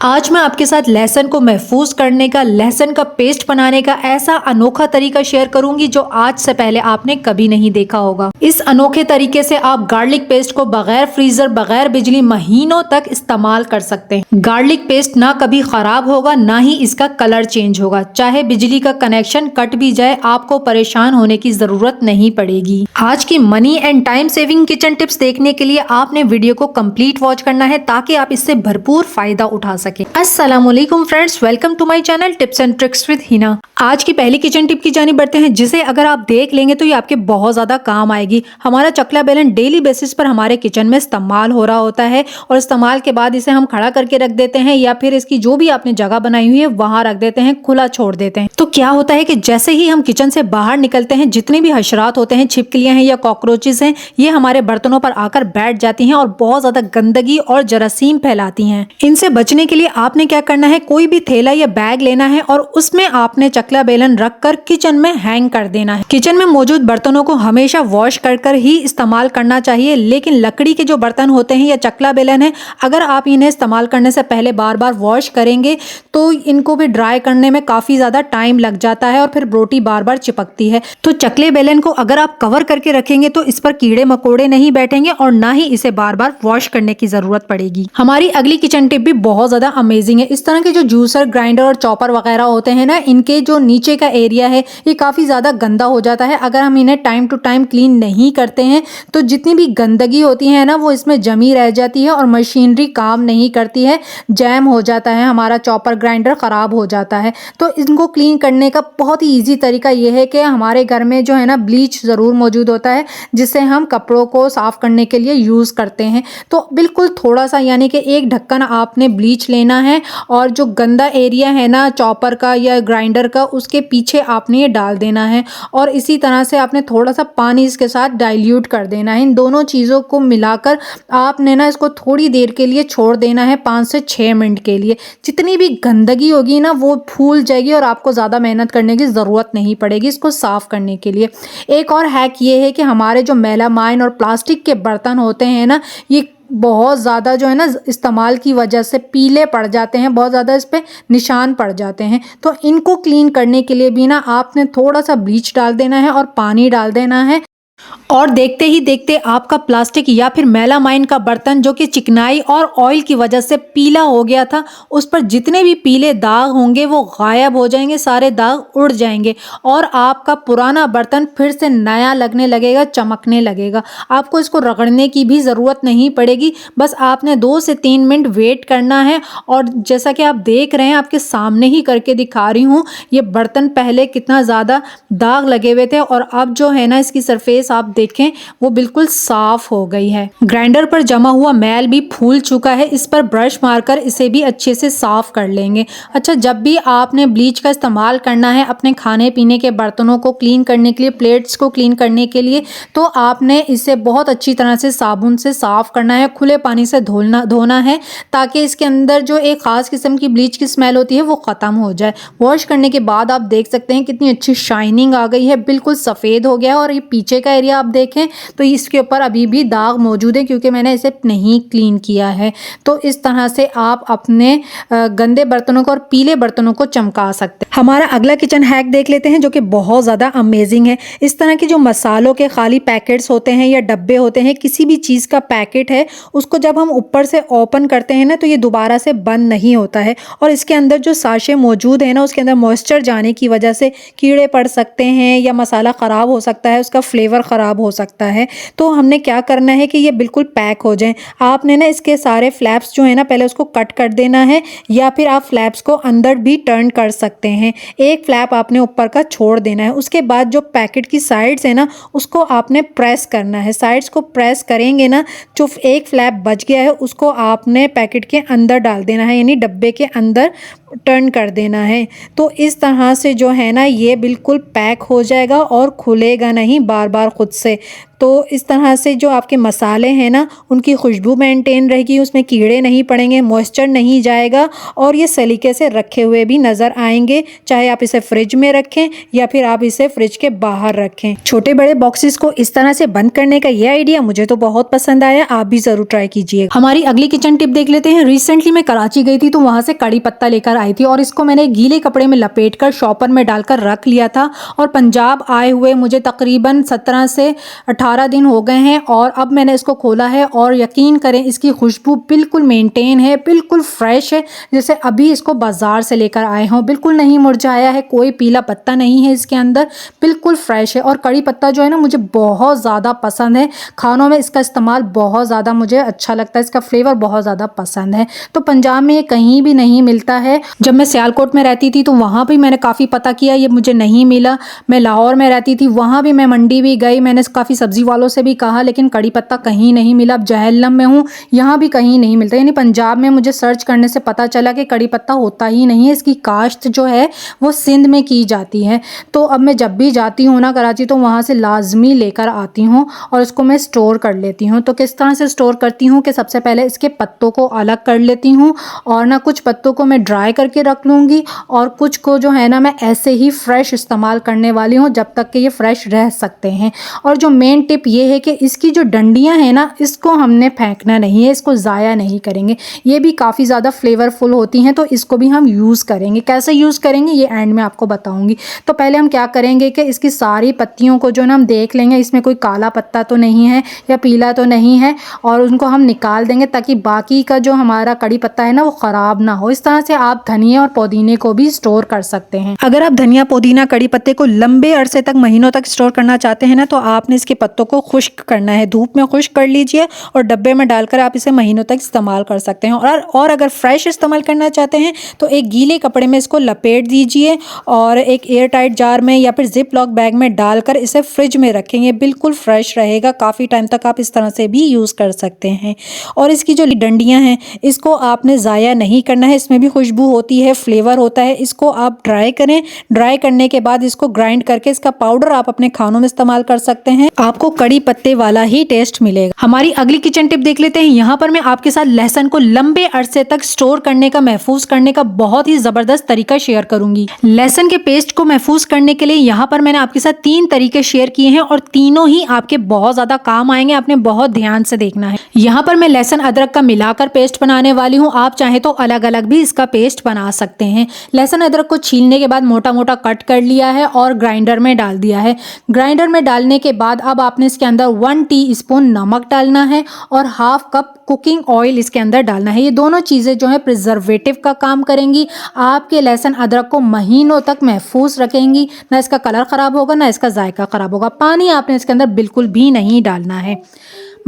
आज मैं आपके साथ लहसुन को महफूज करने का, लहसुन का पेस्ट बनाने का ऐसा अनोखा तरीका शेयर करूंगी जो आज से पहले आपने कभी नहीं देखा होगा। इस अनोखे तरीके से आप गार्लिक पेस्ट को बगैर फ्रीजर, बगैर बिजली महीनों तक इस्तेमाल कर सकते हैं। गार्लिक पेस्ट ना कभी खराब होगा, ना ही इसका कलर चेंज होगा। चाहे बिजली का कनेक्शन कट भी जाए, आपको परेशान होने की जरूरत नहीं पड़ेगी। आज की money and time saving kitchen tips देखने के लिए आपने वीडियो को कंप्लीट वॉच करना है ताकि आप इससे भरपूर फायदा उठा सके। अस्सलामुअलैकुम friends, welcome to my channel tips and tricks with Hina. आज की पहली किचन टिप की जानिब बढ़ते हैं, जिसे अगर आप देख लेंगे तो ये आपके बहुत ज्यादा काम आएगी। हमारा चकला बेलन डेली बेसिस पर हमारे किचन में इस्तेमाल हो रहा होता है और इस्तेमाल के बाद इसे हम खड़ा करके रख देते हैं या फिर इसकी जो भी आपने जगह बनाई हुई है वहां रख देते हैं, खुला छोड़ देते हैं। तो क्या होता है कि जैसे ही हम किचन से बाहर निकलते हैं, जितने भी हशरात होते हैं, छिपकलियां हैं या कॉकरोचेस हैं, ये हमारे बर्तनों पर आकर बैठ जाती हैं और बहुत ज्यादा गंदगी और जरासीम फैलाती हैं। इनसे बचने के लिए आपने क्या करना है, कोई भी थैला या बैग लेना है और उसमें आपने चकला बेलन रखकर किचन में हैंग कर देना है। किचन में मौजूद बर्तनों को हमेशा वॉश कर ही इस्तेमाल करना चाहिए, लेकिन लकड़ी के जो बर्तन होते हैं या चकला बेलन है, अगर आप इन्हें इस्तेमाल करने से पहले बार बार वॉश करेंगे तो इनको भी ड्राई करने में काफी ज्यादा टाइम लग जाता है और फिर रोटी बार बार चिपकती है। तो चकले बेलन को अगर आप कवर करके रखेंगे तो इस पर कीड़े मकोड़े नहीं बैठेंगे और ना ही इसे बार बार वॉश करने की जरूरत पड़ेगी। हमारी अगली किचन टिप भी बहुत ज्यादा अमेजिंग है। इस तरह के जो जूसर, ग्राइंडर और चॉपर वगैरह होते हैं ना, इनके जो नीचे का एरिया है ये काफी ज्यादा गंदा हो जाता है। अगर हम इन्हें टाइम टू टाइम क्लीन नहीं करते हैं तो जितनी भी गंदगी होती है ना, वो इसमें जमी रह जाती है और मशीनरी काम नहीं करती है, जैम हो जाता है, हमारा चॉपर ग्राइंडर खराब हो जाता है। तो इनको क्लीन करने का बहुत ही ईजी तरीका ये है कि हमारे घर में जो है ना, ब्लीच जरूर मौजूद होता है जिससे हम कपड़ों को साफ करने के लिए यूज करते हैं। तो बिल्कुल थोड़ा सा, यानी कि एक ढक्कन आपने ब्लीच लेना है और जो गंदा एरिया है ना चॉपर का या ग्राइंडर का, उसके पीछे आपने ये डाल देना है और इसी तरह से आपने थोड़ा सा पानी इसके साथ डाइल्यूट कर देना है। इन दोनों चीज़ों को मिलाकर आपने ना इसको थोड़ी देर के लिए छोड़ देना है, 5 से 6 मिनट के लिए। जितनी भी गंदगी होगी ना वो फूल जाएगी और आपको ज़्यादा मेहनत करने की ज़रूरत नहीं पड़ेगी इसको साफ़ करने के लिए। एक और हैक ये है कि हमारे जो मेलामाइन और प्लास्टिक के बर्तन होते हैं ना, ये बहुत ज़्यादा जो है ना इस्तेमाल की वजह से पीले पड़ जाते हैं, बहुत ज़्यादा इस पे निशान पड़ जाते हैं। तो इनको क्लीन करने के लिए भी ना आपने थोड़ा सा ब्लीच डाल देना है और पानी डाल देना है और देखते ही देखते आपका प्लास्टिक या फिर मेलामाइन का बर्तन जो कि चिकनाई और ऑयल की वजह से पीला हो गया था, उस पर जितने भी पीले दाग होंगे वो गायब हो जाएंगे, सारे दाग उड़ जाएंगे और आपका पुराना बर्तन फिर से नया लगने लगेगा, चमकने लगेगा। आपको इसको रगड़ने की भी ज़रूरत नहीं पड़ेगी, बस आपने 2 से 3 मिनट वेट करना है। और जैसा कि आप देख रहे हैं, आपके सामने ही करके दिखा रही हूँ, ये बर्तन पहले कितना ज़्यादा दाग लगे हुए थे और अब जो है ना इसकी सरफेस आप देखें वो बिल्कुल साफ हो गई है। ग्राइंडर पर जमा हुआ मैल भी फूल चुका है, इस पर ब्रश मारकर इसे भी अच्छे से साफ कर लेंगे। अच्छा, जब भी आपने ब्लीच का इस्तेमाल करना है अपने खाने पीने के बर्तनों को क्लीन करने के लिए, प्लेट्स को क्लीन करने के लिए, तो आपने इसे बहुत अच्छी तरह से साबुन से साफ करना है, खुले पानी से धोना है ताकि इसके अंदर जो एक खास किस्म की ब्लीच की स्मेल होती है वो खत्म हो जाए। वॉश करने के बाद आप देख सकते हैं कितनी अच्छी शाइनिंग आ गई है, बिल्कुल सफ़ेद हो गया है। और ये पीछे का एरिया आप देखें तो इसके ऊपर अभी भी दाग मौजूद है क्योंकि मैंने इसे नहीं क्लीन किया है। तो इस तरह से आप अपने गंदे बर्तनों को और पीले बर्तनों को चमका सकते हैं। हमारा अगला किचन हैक देख लेते हैं जो कि बहुत ज़्यादा अमेजिंग है। इस तरह के जो मसालों के खाली पैकेट्स होते हैं या डब्बे होते हैं, किसी भी चीज़ का पैकेट है, उसको जब हम ऊपर से ओपन करते हैं ना तो ये दोबारा से बंद नहीं होता है और इसके अंदर जो साशे मौजूद है ना, उसके अंदर मॉइस्चर जाने की वजह से कीड़े पड़ सकते हैं या मसाला ख़राब हो सकता है, उसका फ्लेवर ख़राब हो सकता है। तो हमने क्या करना है कि ये बिल्कुल पैक हो जाए। आपने ना इसके सारे फ्लैप्स जो है ना पहले उसको कट कर देना है या फिर आप फ्लैप्स को अंदर भी टर्न कर सकते हैं। एक फ्लैप आपने ऊपर का छोड़ देना है, उसके बाद जो पैकेट की साइड्स है ना उसको आपने प्रेस करना है। साइड्स को प्रेस करेंगे ना, जो एक फ्लैप बच गया है उसको आपने पैकेट के अंदर डाल देना है, यानी डब्बे के अंदर टर्न कर देना है। तो इस तरह से जो है ना ये बिल्कुल पैक हो जाएगा और खुलेगा नहीं बार बार खुद से। तो इस तरह से जो आपके मसाले हैं ना उनकी खुशबू मेंटेन रहेगी, उसमें कीड़े नहीं पड़ेंगे, मॉइस्चर नहीं जाएगा और ये सलीके से रखे हुए भी नज़र आएंगे, चाहे आप इसे फ्रिज में रखें या फिर आप इसे फ्रिज के बाहर रखें। छोटे बड़े बॉक्सेस को इस तरह से बंद करने का ये आइडिया मुझे तो बहुत पसंद आया, आप भी ज़रूर ट्राई कीजिए। हमारी अगली किचन टिप देख लेते हैं। रिसेंटली मैं कराची गई थी तो वहाँ से कड़ी पत्ता लेकर आई थी और इसको मैंने गीले कपड़े में लपेट कर शॉपर में डालकर रख लिया था और पंजाब आए हुए मुझे तकरीबन 17 से 18 दिन हो गए हैं और अब मैंने इसको खोला है और यकीन करें इसकी खुशबू बिल्कुल मेंटेन है, बिल्कुल फ्रेश है, जैसे अभी इसको बाजार से लेकर आए हों। बिल्कुल नहीं मुरझाया है, कोई पीला पत्ता नहीं है इसके अंदर, बिल्कुल फ्रेश है। और कड़ी पत्ता जो है ना मुझे बहुत ज़्यादा पसंद है, खानों में इसका इस्तेमाल बहुत ज़्यादा मुझे अच्छा लगता है, इसका फ्लेवर बहुत ज़्यादा पसंद है। तो पंजाब में ये कहीं भी नहीं मिलता है। जब मैं सियालकोट में रहती थी तो वहाँ भी मैंने काफ़ी पता किया, ये मुझे नहीं मिला। मैं लाहौर में रहती थी, वहाँ भी मैं मंडी भी गई, मैंने काफ़ी सब्जी वालों से भी कहा, लेकिन कड़ी पत्ता कहीं नहीं मिला। अब जहलम में हूँ, यहाँ भी कहीं नहीं मिलता। यानी पंजाब में मुझे सर्च करने से पता चला कि कड़ी पत्ता होता ही नहीं है, इसकी काश्त जो है वो सिंध में की जाती है। तो अब मैं जब भी जाती हूँ ना कराची तो वहाँ से लाजमी लेकर आती हूँ और इसको मैं स्टोर कर लेती हूँ। तो किस तरह से स्टोर करती हूँ कि सबसे पहले इसके पत्तों को अलग कर लेती हूँ और ना कुछ पत्तों को मैं ड्राई करके रख लूँगी और कुछ को जो है ना मैं ऐसे ही फ्रेश इस्तेमाल करने वाली हूँ जब तक कि ये फ्रेश रह सकते हैं। और जो मेन टिप ये है कि इसकी जो डंडियाँ हैं ना इसको हमने फेंकना नहीं है, इसको ज़ाया नहीं करेंगे। ये भी काफ़ी ज़्यादा फ्लेवरफुल होती हैं तो इसको भी हम यूज़ करेंगे। कैसे यूज़ करेंगे ये एंड में आपको बताऊँगी। तो पहले हम क्या करेंगे कि इसकी सारी पत्तियों को जो ना हम देख लेंगे इसमें कोई काला पत्ता तो नहीं है या पीला तो नहीं है और उनको हम निकाल देंगे ताकि बाकी का जो हमारा कड़ी पत्ता है ना वो ख़राब ना हो। इस तरह से आप धनिया और पुदीने को भी स्टोर कर सकते हैं। अगर आप धनिया पुदीना कड़ी पत्ते को लंबे अरसे तक महीनों तक स्टोर करना चाहते हैं ना तो आपने इसके पत्तों को खुश्क करना है, धूप में खुश्क कर लीजिए और डब्बे में डालकर आप इसे महीनों तक इस्तेमाल कर सकते हैं। और अगर फ्रेश इस्तेमाल करना चाहते हैं तो एक गीले कपड़े में इसको लपेट दीजिए और एक एयर टाइट जार में या फिर जिप लॉक बैग में डालकर इसे फ्रिज में रखेंगे, बिल्कुल फ्रेश रहेगा। काफ़ी टाइम तक आप इस तरह से भी यूज़ कर सकते हैं। और इसकी जो डंडियाँ हैं इसको आपने ज़ाया नहीं करना है, इसमें भी खुशबू होती है, फ्लेवर होता है। इसको आप ड्राई करें, ड्राई करने के बाद इसको ग्राइंड करके इसका पाउडर आप अपने खानों में इस्तेमाल कर सकते हैं, आपको कड़ी पत्ते वाला ही टेस्ट मिलेगा। हमारी अगली किचन टिप देख लेते हैं। यहाँ पर मैं आपके साथ लहसुन को लंबे अरसे तक स्टोर करने का, महफूज करने का बहुत ही ज़बरदस्त तरीका शेयर करूंगी। लहसुन के पेस्ट को महफूज करने के लिए यहाँ पर मैंने आपके साथ 3 तरीके शेयर किए हैं और तीनों ही आपके बहुत ज़्यादा काम आएंगे, आपने बहुत ध्यान से देखना है। यहाँ पर मैं लहसुन अदरक का मिलाकर पेस्ट बनाने वाली हूँ, आप चाहे तो अलग अलग भी इसका पेस्ट बना सकते हैं। लहसुन अदरक को छीलने के बाद मोटा मोटा कट कर लिया है और ग्राइंडर में डाल दिया है। ग्राइंडर में डालने के बाद अब आपने इसके अंदर 1 टीस्पून नमक डालना है और हाफ कप कुकिंग ऑयल इसके अंदर डालना है। ये दोनों चीज़ें जो है प्रिजर्वेटिव का काम करेंगी, आपके लहसुन अदरक को महीनों तक महफूज रखेंगी, ना इसका कलर ख़राब होगा ना इसका जायका ख़राब होगा। पानी आपने इसके अंदर बिल्कुल भी नहीं डालना है।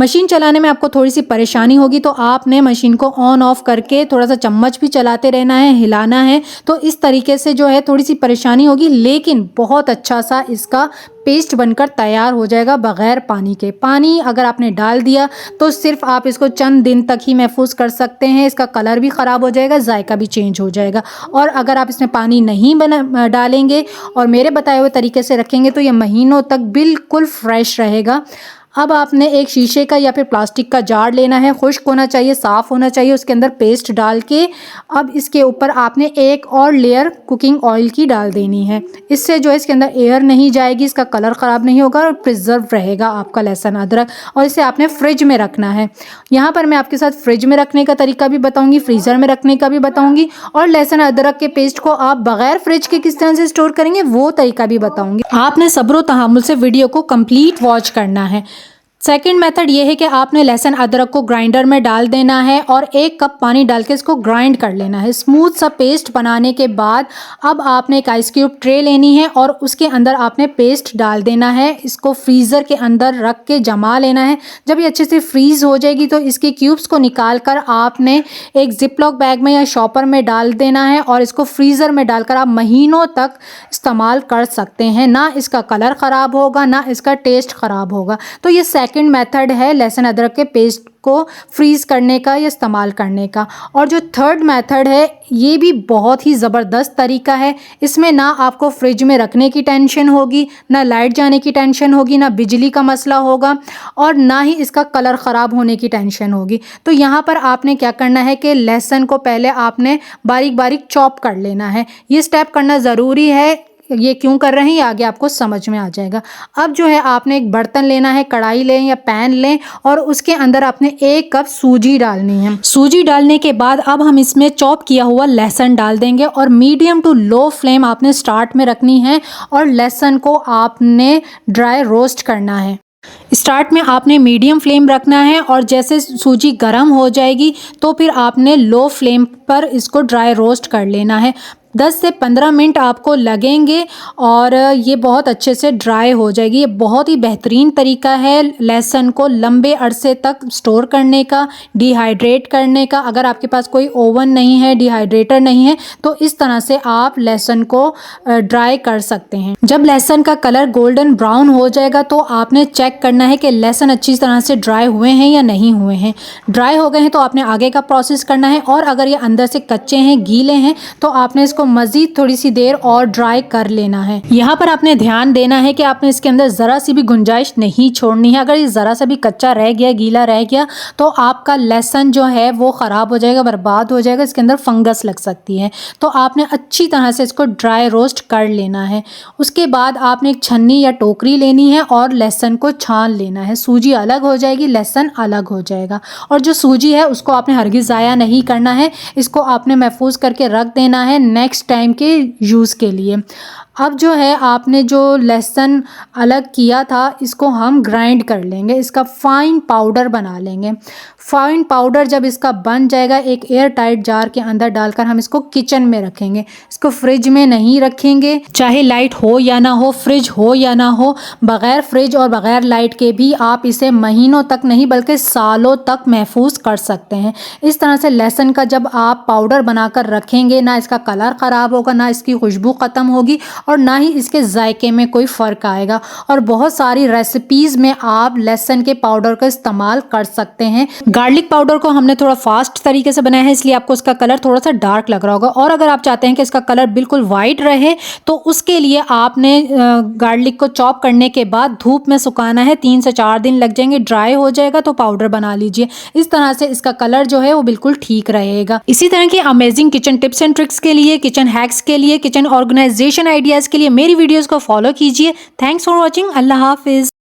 मशीन चलाने में आपको थोड़ी सी परेशानी होगी तो आपने मशीन को ऑन ऑफ करके थोड़ा सा चम्मच भी चलाते रहना है, हिलाना है। तो इस तरीके से जो है थोड़ी सी परेशानी होगी लेकिन बहुत अच्छा सा इसका पेस्ट बनकर तैयार हो जाएगा बग़ैर पानी के। पानी अगर आपने डाल दिया तो सिर्फ आप इसको चंद दिन तक ही महफूज कर सकते हैं, इसका कलर भी ख़राब हो जाएगा, जायका भी चेंज हो जाएगा। और अगर आप इसमें पानी नहीं डालेंगे और मेरे बताए हुए तरीके से रखेंगे तो ये महीनों तक बिल्कुल फ्रेश रहेगा। अब आपने एक शीशे का या फिर प्लास्टिक का जार लेना है, खुश्क होना चाहिए, साफ़ होना चाहिए, उसके अंदर पेस्ट डाल के अब इसके ऊपर आपने एक और लेयर कुकिंग ऑयल की डाल देनी है। इससे जो है इसके अंदर एयर नहीं जाएगी, इसका कलर ख़राब नहीं होगा और प्रिजर्व रहेगा आपका लहसुन अदरक। और इसे आपने फ्रिज में रखना है। यहाँ पर मैं आपके साथ फ्रिज में रखने का तरीका भी बताऊँगी, फ्रीज़र में रखने का भी बताऊँगी और लहसुन अदरक के पेस्ट को आप बग़ैर फ्रिज के किस तरह से स्टोर करेंगे वो तरीका भी बताऊँगी। आपने सब्र तहम्मुल से वीडियो को कंप्लीट वॉच करना है। सेकेंड मेथड ये है कि आपने लहसुन अदरक को ग्राइंडर में डाल देना है और 1 कप पानी डाल के इसको ग्राइंड कर लेना है। स्मूथ सा पेस्ट बनाने के बाद अब आपने एक आइस क्यूब ट्रे लेनी है और उसके अंदर आपने पेस्ट डाल देना है। इसको फ्रीज़र के अंदर रख के जमा लेना है। जब ये अच्छे से फ्रीज़ हो जाएगी तो इसके क्यूब्स को निकाल कर आपने एक जिप लॉक बैग में या शॉपर में डाल देना है और इसको फ्रीज़र में डालकर आप महीनों तक इस्तेमाल कर सकते हैं। ना इसका कलर ख़राब होगा ना इसका टेस्ट ख़राब होगा। तो ये सेकेंड सेकंड मेथड है लहसुन अदरक के पेस्ट को फ्रीज़ करने का या इस्तेमाल करने का। और जो थर्ड मेथड है ये भी बहुत ही ज़बरदस्त तरीका है। इसमें ना आपको फ्रिज में रखने की टेंशन होगी, ना लाइट जाने की टेंशन होगी, ना बिजली का मसला होगा और ना ही इसका कलर ख़राब होने की टेंशन होगी। तो यहाँ पर आपने क्या करना है कि लहसुन को पहले आपने बारीक बारीक चॉप कर लेना है। ये स्टेप करना ज़रूरी है। ये क्यों कर रहे हैं ये आगे आपको समझ में आ जाएगा। अब जो है आपने एक बर्तन लेना है, कढ़ाई लें या पैन लें और उसके अंदर आपने 1 कप सूजी डालनी है। सूजी डालने के बाद अब हम इसमें चॉप किया हुआ लहसुन डाल देंगे और मीडियम टू लो फ्लेम आपने स्टार्ट में रखनी है और लहसुन को आपने ड्राई रोस्ट करना है। स्टार्ट में आपने मीडियम फ्लेम रखना है और जैसे सूजी गर्म हो जाएगी तो फिर आपने लो फ्लेम पर इसको ड्राई रोस्ट कर लेना है। 10 से 15 मिनट आपको लगेंगे और ये बहुत अच्छे से ड्राई हो जाएगी। ये बहुत ही बेहतरीन तरीका है लहसुन को लंबे अरसे तक स्टोर करने का, डिहाइड्रेट करने का। अगर आपके पास कोई ओवन नहीं है, डिहाइड्रेटर नहीं है तो इस तरह से आप लहसुन को ड्राई कर सकते हैं। जब लहसुन का कलर गोल्डन ब्राउन हो जाएगा तो आपने चेक करना है कि लहसुन अच्छी तरह से ड्राई हुए हैं या नहीं हुए हैं। ड्राई हो गए हैं तो आपने आगे का प्रोसेस करना है और अगर ये अंदर से कच्चे हैं, गीले हैं तो आपने इसको मज़ीद थोड़ी सी देर और ड्राई कर लेना है। यहाँ पर आपने ध्यान देना है कि आपने इसके अंदर ज़रा सी भी गुंजाइश नहीं छोड़नी है। अगर ये ज़रा सा भी कच्चा रह गया, गीला रह गया तो आपका लहसुन जो है वो ख़राब हो जाएगा, बर्बाद हो जाएगा, इसके अंदर फंगस लग सकती है। तो आपने अच्छी तरह से इसको ड्राई रोस्ट कर लेना है। उसके बाद आपने एक छन्नी या टोकरी लेनी है और लहसुन को छान लेना है। सूजी अलग हो जाएगी, लहसुन अलग हो जाएगा। और जो सूजी है उसको आपने हरगिज़ ज़ाया नहीं करना है, इसको आपने महफूज करके रख देना है नेक्स्ट टाइम के यूज़ के लिए। अब जो है आपने जो लहसुन अलग किया था इसको हम ग्राइंड कर लेंगे, इसका फाइन पाउडर बना लेंगे। फाइन पाउडर जब इसका बन जाएगा एक एयर टाइट जार के अंदर डालकर हम इसको किचन में रखेंगे। इसको फ्रिज में नहीं रखेंगे, चाहे लाइट हो या ना हो, फ्रिज हो या ना हो। बग़ैर फ्रिज और बग़ैर लाइट के भी आप इसे महीनों तक नहीं बल्कि सालों तक महफूज कर सकते हैं। इस तरह से लहसुन का जब आप पाउडर बनाकर रखेंगे ना इसका कलर ख़राब होगा, ना इसकी खुशबू ख़त्म होगी और ना ही इसके जायके में कोई फ़र्क आएगा। और बहुत सारी रेसिपीज़ में आप लहसुन के पाउडर का इस्तेमाल कर सकते हैं। गार्लिक पाउडर को हमने थोड़ा फास्ट तरीके से बनाया है इसलिए आपको इसका कलर थोड़ा सा डार्क लग रहा होगा। और अगर आप चाहते हैं कि इसका कलर बिल्कुल वाइट रहे तो उसके लिए आपने गार्लिक को चॉप करने के बाद धूप में सुखाना है। 3 से 4 दिन लग जाएंगे, ड्राई हो जाएगा तो पाउडर बना लीजिए। इस तरह से इसका कलर जो है वो बिल्कुल ठीक रहेगा। इसी तरह की amazing kitchen tips and tricks के लिए, किचन हैक्स के लिए, किचन ऑर्गेनाइजेशन आइडियाज़ के लिए मेरी वीडियोस को फॉलो कीजिए। Thanks for watching. अल्लाह हाफिज़।